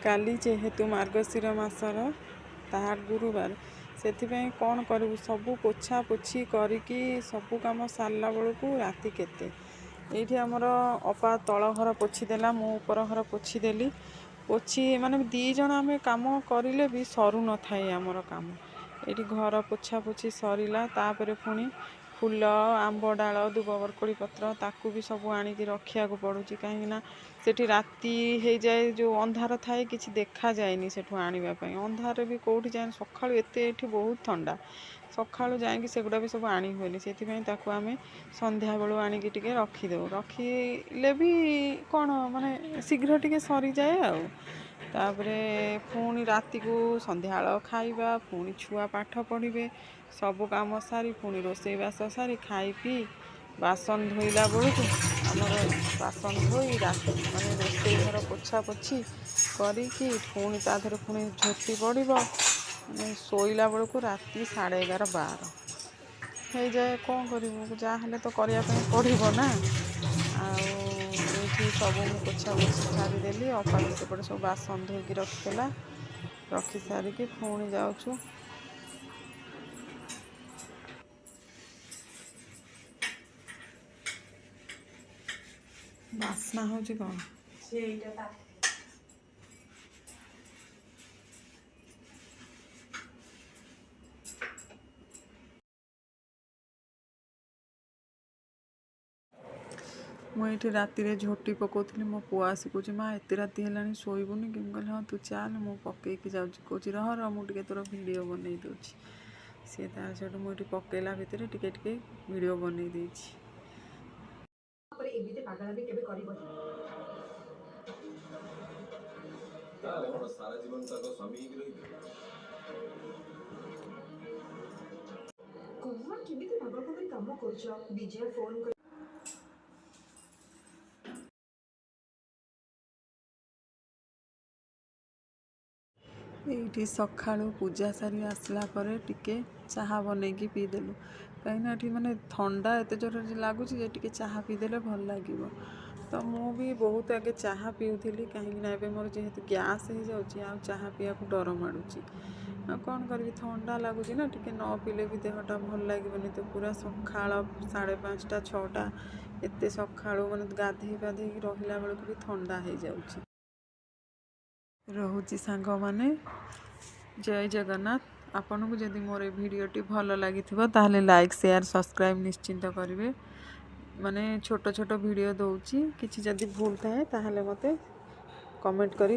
काली जेहेतु मार्गशीर मासर ताहार गुरुवार से कौन करूँ सबू पोछा पोछी करिकी सबू कम सारा बेलू राति केते ये आमर अपा तल घर पोछीदेला मु ऊपर घर पोछीदेली पोछी माने दी जन आम कम करें भी सरू न थाए आमर कम ये घर पोछा पोछी सरला तापर पुणी फूल आंब डाल दुब बरकोड़ी पत्र ताकू भी सब आनिकी रखा पड़ू कहीं सेठी राति हो जाए जो अंधार थाए किसी देखा जाए सेठू आने अंधार भी कौटी जाए सका एत बहुत ठंडा सका जाकि सेगुड़ा भी सब आनी हुए से आम संध्या बेलू आणिकी टिके रखीदे रखिले भी कौन माने शीघ्र टिके सरी जाए आ तापरे पुणी राति को संध्या खाइबा पुणी छुआ पाठ पढ़े सबू काम सारी पुणी रोसईबास सारी खाई पी बासन धोइला बेलू आमर बासन धोई राति माने रोसई घर पोछा पोछी करिकी पुणी ताधर पुणी झोटी पड़ो शोला बेलू राति 11:30 12 हो जाए कौन करूँ जहाँ तो करने पड़ो ना आठी सब मुझे पोछा पोछी सारीदेली अपा भी सेपटे सब बासन धोईकी रखीला रखी सारिकी पुणी जाऊँ बास्ना हूँ कौन मुझे राति झोटी पकाउली मो पुआ आसी कहे माँ एत राति है शोबुनि कि कहली हाँ तू चाल मु पकईकी जाऊँ कहे रह रह मुझे तोर भिड बनई दूसरी सी तार से मुझे पकईला भितर टिके टिके भिड बनई देछि ये सका पूजा सारी आसला टिके चाहा बनईकी पीदेलु कहीं माने ठंडा एत जोर लगुच टे चाहा पीदेले भल लगे तो मु भी बहुत आगे चाहा पीऊली कहीं मोर जेहेतु गैस हो जाऊँगी आ चाहा पीवा को डर माड़ुची कौन करी ठंडा लगुच ना टे न पीले भी देहटा भल लगे तो पूरा सका 5:30 6टा एत सका माने गाधे पाधे रहा बेलू भी ठंडा हो जाऊँगी रोची सांग माने जय जगन्नाथ आपन को जदि मोर भिडियोटी भल लगी ताहले लाइक शेयर सब्सक्राइब निश्चिंत करेंगे माने छोट छोट वीडियो दूची किसी जदि भूल थाए ताहले मते कमेंट करी